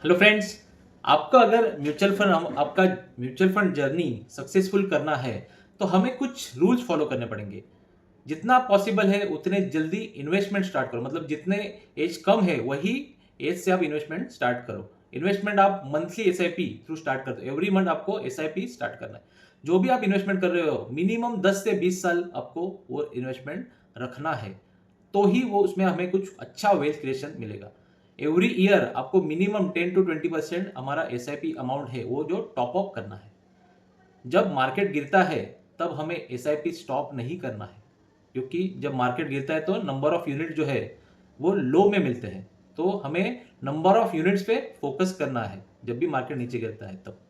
Hello friends. आपका अगर आपका म्यूचुअल फंड जर्नी सक्सेसफुल करना है तो हमें कुछ रूल्स फॉलो करने पड़ेंगे। जितना पॉसिबल है उतने जल्दी इन्वेस्टमेंट स्टार्ट करो, मतलब जितने एज कम है वही एज से आप इन्वेस्टमेंट स्टार्ट करो। इन्वेस्टमेंट आप मंथली एसआईपी थ्रू स्टार्ट कर दो। एवरी मंथ आपको एसआईपी स्टार्ट करना है। जो भी आप इन्वेस्टमेंट कर रहे हो मिनिमम 10 से 20 साल आपको वो इन्वेस्टमेंट रखना है, तो ही वो उसमें हमें कुछ अच्छा वेल्थ क्रिएशन मिलेगा। एवरी ईयर आपको मिनिमम 10 to 20% हमारा एसआईपी अमाउंट है वो जो टॉप अप करना है। जब मार्केट गिरता है तब हमें एसआईपी स्टॉप नहीं करना है, क्योंकि जब मार्केट गिरता है तो नंबर ऑफ यूनिट जो है वो लो में मिलते हैं। तो हमें नंबर ऑफ यूनिट्स पे फोकस करना है। जब भी मार्केट नीचे गिरता है तब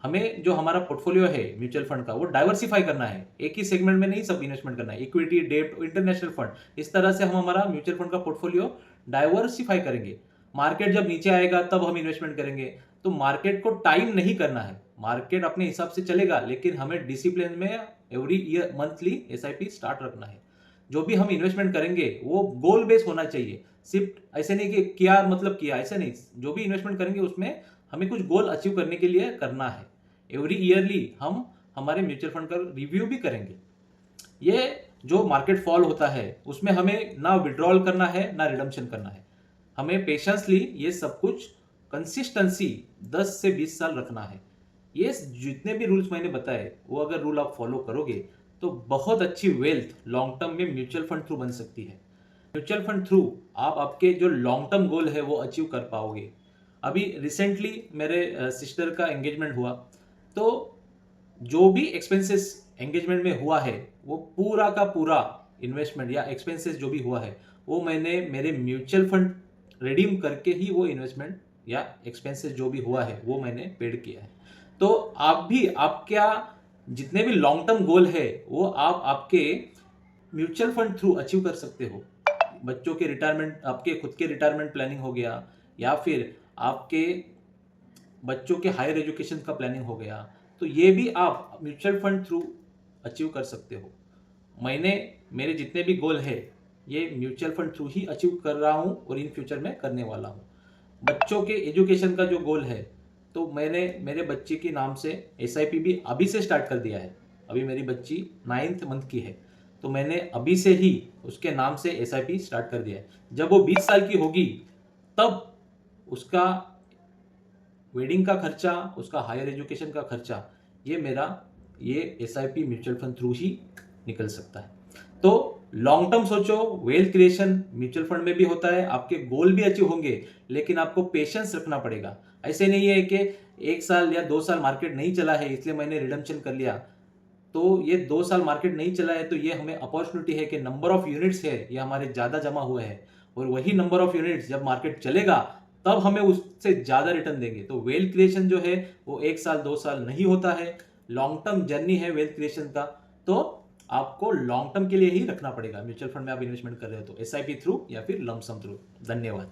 हमें जो हमारा पोर्टफोलियो है म्यूचुअल फंड का वो डाइवर्सिफाई करना है। एक ही सेगमेंट में नहीं सब इन्वेस्टमेंट करना है। इक्विटी, डेब्ट, इंटरनेशनल फंड, इस तरह से हम हमारा म्यूचुअल फंड का पोर्टफोलियो डाइवर्सिफाई करेंगे। मार्केट जब नीचे आएगा तब हम इन्वेस्टमेंट करेंगे। तो मार्केट को टाइम नहीं करना है, मार्केट अपने हिसाब से चलेगा, लेकिन हमें डिसिप्लिन में every year monthly SIP start रखना है। जो भी हम इन्वेस्टमेंट करेंगे वो गोल बेस होना चाहिए। सिर्फ ऐसे नहीं कि किया मतलब किया, ऐसे नहीं। जो भी इन्वेस्टमेंट करेंगे उसमें हमें कुछ गोल अचीव करने के लिए करना है। एवरी ईयरली हम हमारे म्यूचुअल फंड का रिव्यू भी करेंगे। ये जो मार्केट फॉल होता है उसमें हमें ना विड्रॉल करना है ना रिडम्पशन करना है। हमें पेशेंसली ये सब कुछ कंसिस्टेंसी 10 से 20 साल रखना है। ये जितने भी रूल्स मैंने बताए वो अगर रूल आप फॉलो करोगे तो बहुत अच्छी वेल्थ लॉन्ग टर्म में म्यूचुअल फंड थ्रू बन सकती है। म्यूचुअल फंड थ्रू आप आपके जो लॉन्ग टर्म गोल है वो अचीव कर पाओगे। अभी रिसेंटली मेरे सिस्टर का एंगेजमेंट हुआ, तो जो भी एक्सपेंसेस एंगेजमेंट में हुआ है वो पूरा का पूरा इन्वेस्टमेंट या एक्सपेंसेस जो भी हुआ है वो मैंने मेरे म्यूचुअल फंड रिडीम करके ही वो इन्वेस्टमेंट या एक्सपेंसेस जो भी हुआ है वो मैंने पेड किया है। तो आप भी आपका जितने भी लॉन्ग टर्म गोल है वो आप आपके म्यूचुअल फंड थ्रू अचीव कर सकते हो। बच्चों के रिटायरमेंट, आपके खुद के रिटायरमेंट प्लानिंग हो गया, या फिर आपके बच्चों के हायर एजुकेशन का प्लानिंग हो गया, तो ये भी आप म्यूचुअल फंड थ्रू अचीव कर सकते हो। मैंने मेरे जितने भी गोल है ये म्यूचुअल फंड थ्रू ही अचीव कर रहा हूँ और इन फ्यूचर में करने वाला हूँ। बच्चों के एजुकेशन का जो गोल है तो मैंने मेरे बच्चे के नाम से एसआईपी भी अभी से स्टार्ट कर दिया है। अभी मेरी बच्ची 9th मंथ की है, तो मैंने अभी से ही उसके नाम से एसआईपी स्टार्ट कर दिया है। जब वो 20 साल की होगी तब उसका वेडिंग का खर्चा, उसका हायर एजुकेशन का खर्चा, ये मेरा ये एसआईपी म्यूचुअल फंड थ्रू ही निकल सकता है। तो लॉन्ग टर्म सोचो, वेल्थ क्रिएशन म्यूचुअल फंड में भी होता है। आपके गोल भी अचीव होंगे, लेकिन आपको पेशेंस रखना पड़ेगा। ऐसे नहीं है कि 1 साल या 2 साल मार्केट नहीं चला है इसलिए मैंने रिडम्पशन कर लिया। तो ये 2 साल मार्केट नहीं चला है तो ये हमें अपॉर्चुनिटी है कि नंबर ऑफ यूनिट्स है ये हमारे ज़्यादा जमा हुए हैं, और वही नंबर ऑफ यूनिट्स जब मार्केट चलेगा तब हमें उससे ज़्यादा रिटर्न देंगे। तो वेल्थ क्रिएशन जो है वो 1 साल 2 साल नहीं होता है, लॉन्ग टर्म जर्नी है वेल्थ क्रिएशन का। तो आपको लॉन्ग टर्म के लिए ही रखना पड़ेगा। म्यूचुअल फंड में आप इन्वेस्टमेंट कर रहे हो तो एसआईपी थ्रू या फिर लमसम थ्रू। धन्यवाद।